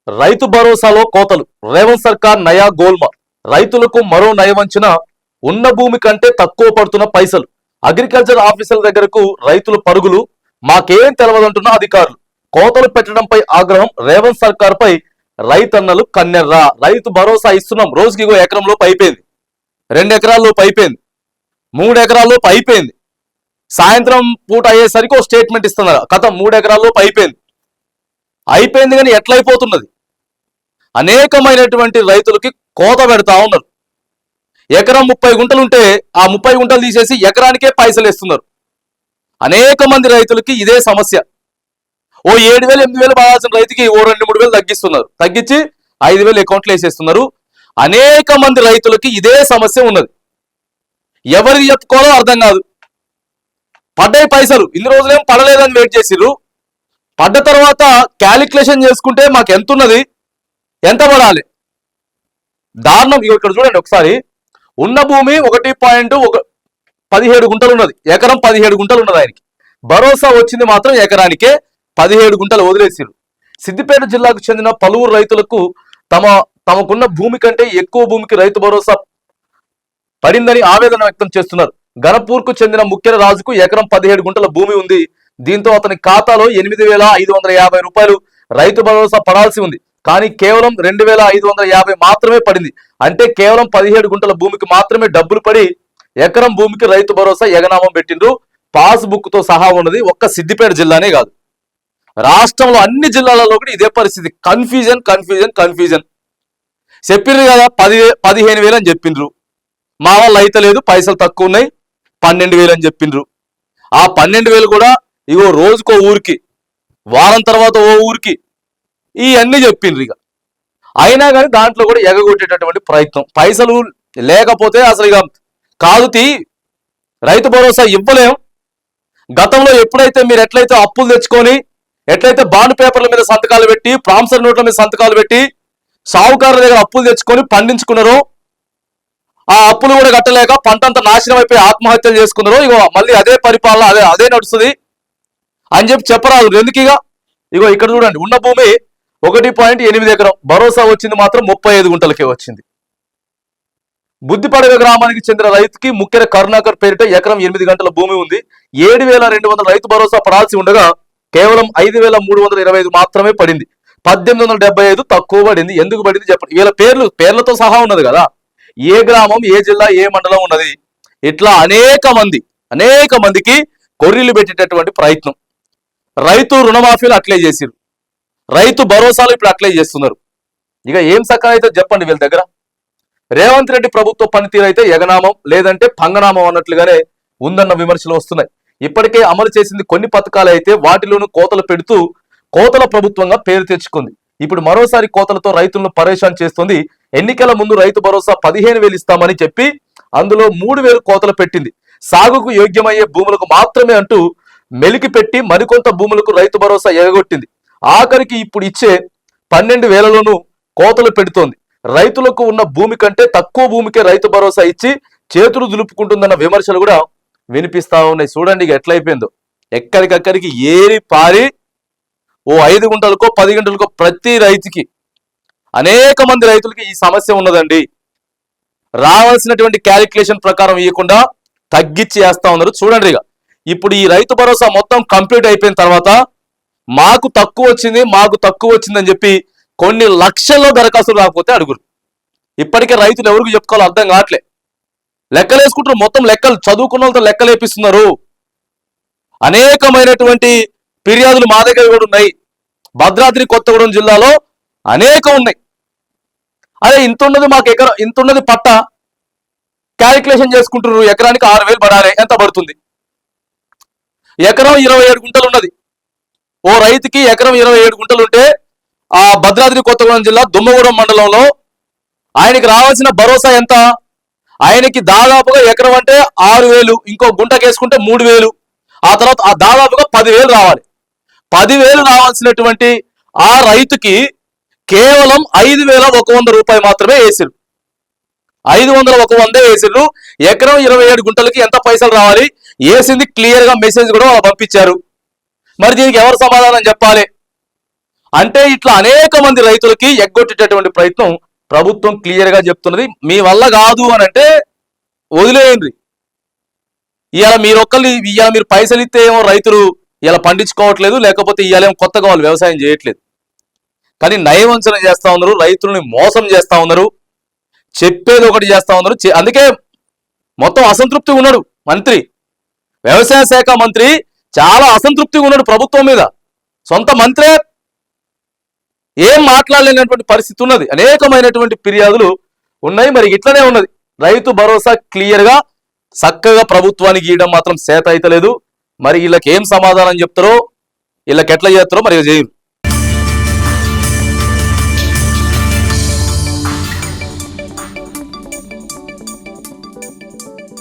రైతు భరోసాలో కోతలు. రేవంత్ సర్కార్ నయా గోల్మాల్. రైతులకు మరో నయవంచన. ఉన్న భూమి కంటే తక్కువ పడుతున్న పైసలు. అగ్రికల్చర్ ఆఫీసర్ల దగ్గరకు రైతులు పరుగులు. మాకేం తెలవదంటున్న అధికారులు. కోతలు పెట్టడంపై ఆగ్రహం. రేవంత్ సర్కార్ పై రైతన్నలు కన్నెర్రా. రైతు భరోసా ఇస్తున్నాం, రోజుకి ఎకరంలోపు అయిపోయింది, 2 ఎకరాల్లోపు అయిపోయింది, 3 ఎకరాల్లోపు అయిపోయింది. సాయంత్రం పూట అయ్యేసరికి ఒక స్టేట్మెంట్ ఇస్తున్నారు, కథ 3 ఎకరాల్లోపు అయిపోయింది. అయిపోయింది కానీ ఎట్లయిపోతున్నది? అనేకమైనటువంటి రైతులకి కోత పెడతా ఉన్నారు. ఎకరం 30 గుంటలు ఉంటే ఆ 30 గుంటలు తీసేసి ఎకరానికే పైసలు ఇస్తున్నారు. అనేక మంది రైతులకి ఇదే సమస్య. ఓ 7,000 8,000 బాగాల్సిన రైతుకి ఓ 2-3 వేలు తగ్గిస్తున్నారు, తగ్గించి 5,000 అకౌంట్లో వేసేస్తున్నారు. అనేక మంది రైతులకి ఇదే సమస్య ఉన్నది. ఎవరికి చెప్పుకోవాలో అర్థం కాదు. పడ్డాయి పైసలు, ఇన్ని రోజులేం పడలేదని వెయిట్ చేసిర్రు. పడ్డ తర్వాత క్యాలిక్యులేషన్ చేసుకుంటే మాకు ఎంత ఉన్నది, ఎంత పడాలి, దారుణం. ఇక్కడ చూడండి ఒకసారి. ఉన్న భూమి 1.17 గుంటలు ఉన్నది, ఎకరం 17 గుంటలు ఉన్నది. ఆయనకి భరోసా వచ్చింది మాత్రం ఎకరానికే 17 గుంటలు వదిలేసిరు. సిద్దిపేట జిల్లాకు చెందిన పలువురు రైతులకు తమకున్న భూమి కంటే ఎక్కువ భూమికి రైతు భరోసా పడిందని ఆవేదన వ్యక్తం చేస్తున్నారు. గణపూర్కు చెందిన ముఖ్య రాజుకు ఎకరం 17 గుంటల భూమి ఉంది. దీంతో అతని ఖాతాలో 8,550 రూపాయలు రైతు భరోసా పడాల్సి ఉంది. కానీ కేవలం 2,550 మాత్రమే పడింది. అంటే కేవలం 17 గుంటల భూమికి మాత్రమే డబ్బులు పడి ఎకరం భూమికి రైతు భరోసా ఎగనామం పెట్టిండ్రు. పాస్ బుక్ తో సహా ఉన్నది. ఒక్క సిద్దిపేట జిల్లానే కాదు, రాష్ట్రంలో అన్ని జిల్లాలలో కూడా ఇదే పరిస్థితి. Confusion confusion confusion. చెప్పిండ్రు కదా 15,000 అని చెప్పిండ్రు. మా వాళ్ళు అయితే లేదు, పైసలు తక్కువ ఉన్నాయి, 12,000 అని చెప్పిండ్రు. ఆ 12,000 కూడా ఇగో రోజుకో ఊరికి, వారం తర్వాత ఓ ఊరికి, ఇవన్నీ చెప్పిండ్రు. ఇక అయినా కానీ దాంట్లో కూడా ఎగగొట్టేటటువంటి ప్రయత్నం. పైసలు లేకపోతే అసలు ఇక కాదు రైతు భరోసా ఇవ్వలేం. గతంలో ఎప్పుడైతే మీరు ఎట్లయితే అప్పులు తెచ్చుకొని, ఎట్లయితే బాండ్ పేపర్ల మీద సంతకాలు పెట్టి, ప్రామిసరీ నోట్ల మీద సంతకాలు పెట్టి, సాహుకారుల దగ్గర అప్పులు తెచ్చుకొని పండించుకున్నారో, ఆ అప్పులు కూడా కట్టలేక పంటంతా నాశనం అయిపోయి ఆత్మహత్యలు చేసుకున్నారో, ఇగో మళ్ళీ అదే పరిపాలన అదే నడుస్తుంది అని చెప్పరాదు. ఎందుకు ఇగో ఇక్కడ చూడండి. ఉన్న భూమి 1.8 ఎకరం, భరోసా వచ్చింది మాత్రం 35 గుంటలకే వచ్చింది. బుద్దిపడగ గ్రామానికి చెందిన రైతుకి ముఖ్య కరుణాకర్ పేరిట ఎకరం 8 గంటల భూమి ఉంది. 7,200 రైతు భరోసా పడాల్సి ఉండగా కేవలం 5,325 మాత్రమే పడింది. 1,875 తక్కువ పడింది. ఎందుకు పడింది చెప్పండి. వీళ్ళ పేర్లతో సహా ఉన్నది కదా, ఏ గ్రామం, ఏ జిల్లా, ఏ మండలం ఉన్నది. ఇట్లా అనేక మందికి కొర్రీలు పెట్టేటటువంటి ప్రయత్నం. రైతు రుణమాఫీలు అట్లే చేసిరు, రైతు భరోసాలు ఇప్పుడు అట్లే చేస్తున్నారు. ఇక ఏం సక్కన అయితే చెప్పండి వీళ్ళ దగ్గర. రేవంత్ రెడ్డి ప్రభుత్వ పనితీరు అయితే ఎగనామం లేదంటే పంగనామం అన్నట్లుగానే ఉందన్న విమర్శలు వస్తున్నాయి. ఇప్పటికే అమలు చేసింది కొన్ని పథకాలు అయితే వాటిలోనూ కోతలు పెడుతూ కోతల ప్రభుత్వంగా పేరు తెచ్చుకుంది. ఇప్పుడు మరోసారి కోతలతో రైతులను పరేషాన్ చేస్తుంది. ఎన్నికల ముందు రైతు భరోసా 15,000 ఇస్తామని చెప్పి అందులో 3,000 కోతలు పెట్టింది. సాగుకు యోగ్యమయ్యే భూములకు మాత్రమే అంటూ మెలికి పెట్టి మరికొంత భూములకు రైతు భరోసా ఎగగొట్టింది. ఆఖరికి ఇప్పుడు ఇచ్చే 12,000లోనూ కోతలు పెడుతోంది. రైతులకు ఉన్న భూమి కంటే తక్కువ భూమికే రైతు భరోసా ఇచ్చి చేతులు దులుపుకుంటుందన్న విమర్శలు కూడా వినిపిస్తా ఉన్నాయి. చూడండి ఇక ఎట్లయిపోయిందో. ఎక్కడికక్కడికి ఏరి పారి ఓ 5 గుంటలకో 10 గుంటలకో ప్రతి రైతుకి, అనేక మంది రైతులకి ఈ సమస్య ఉన్నదండి. రావాల్సినటువంటి క్యాలిక్యులేషన్ ప్రకారం ఇవ్వకుండా తగ్గించి వేస్తా ఉన్నారు. చూడండి ఇక ఇప్పుడు ఈ రైతు భరోసా మొత్తం కంప్లీట్ అయిపోయిన తర్వాత మాకు తక్కువ వచ్చిందని చెప్పి కొన్ని లక్షల్లో దరఖాస్తులు రాకపోతే అడుగురు. ఇప్పటికే రైతులు ఎవరికి చెప్పుకోవాలో అర్థం కావట్లే. లెక్కలేసుకుంటారు, మొత్తం లెక్కలు చదువుకున్న వాళ్ళతో లెక్కలేపిస్తున్నారు. అనేకమైనటువంటి ఫిర్యాదులు మా దగ్గర కూడా ఉన్నాయి. భద్రాద్రి కొత్తగూడెం జిల్లాలో అనేకం ఉన్నాయి. అదే ఇంతున్నది మాకు ఎకరం, ఇంతున్నది పట్ట, క్యాలిక్యులేషన్ చేసుకుంటున్నారు. ఎకరానికి 6,000 పడాలి, ఎంత పడుతుంది? ఎకరం 27 గుంటలు ఉన్నది. ఓ రైతుకి ఎకరం 27 గుంటలు ఉంటే ఆ భద్రాద్రి కొత్తగూడెం జిల్లా దుమ్మగూడెం మండలంలో ఆయనకి రావాల్సిన భరోసా ఎంత? ఆయనకి దాదాపుగా ఎకరం అంటే 6,000, ఇంకో గుంటకేసుకుంటే 3,000, ఆ తర్వాత ఆ దాదాపుగా 10,000 రావాలి. 10,000 రావాల్సినటువంటి ఆ రైతుకి కేవలం 5,100 రూపాయలు మాత్రమే వేసిరు. 500 వేసిర్రు. ఎకరం 27 గుంటలకి ఎంత పైసలు రావాలి వేసింది క్లియర్ గా మెసేజ్ కూడా పంపించారు. మరి దీనికి ఎవరు సమాధానం చెప్పాలి? అంటే ఇట్లా అనేక మంది రైతులకి ఎగ్గొట్టేటటువంటి ప్రయత్నం ప్రభుత్వం క్లియర్ గా చెప్తున్నది. మీ వల్ల కాదు అని అంటే వదిలేయండి. ఇవాళ మీరు పైసలు ఇస్తే ఏమో రైతులు ఇలా పండించుకోవట్లేదు, లేకపోతే ఇవాళ ఏమో కొత్తగా వాళ్ళు వ్యవసాయం చేయట్లేదు. కానీ నయవంచన చేస్తా ఉన్నారు, రైతులని మోసం చేస్తా ఉన్నారు, చెప్పేది ఒకటి చేస్తా ఉన్నారు. అందుకే మొత్తం అసంతృప్తిగా ఉన్నాడు మంత్రి, వ్యవసాయ శాఖ మంత్రి చాలా అసంతృప్తిగా ఉన్నాడు ప్రభుత్వం మీద. సొంత మంత్రే ఏం మాట్లాడలేనటువంటి పరిస్థితి ఉన్నది. అనేకమైనటువంటి ఫిర్యాదులు ఉన్నాయి. మరి ఇట్లనే ఉన్నది. రైతు భరోసా క్లియర్ గా చక్కగా ప్రభుత్వానికి ఇవ్వడం మాత్రం చేత అయితలేదు. మరి వీళ్ళకి ఏం సమాధానం చెప్తారో, వీళ్ళకి ఎట్లా చేస్తారో మరి చేయరు.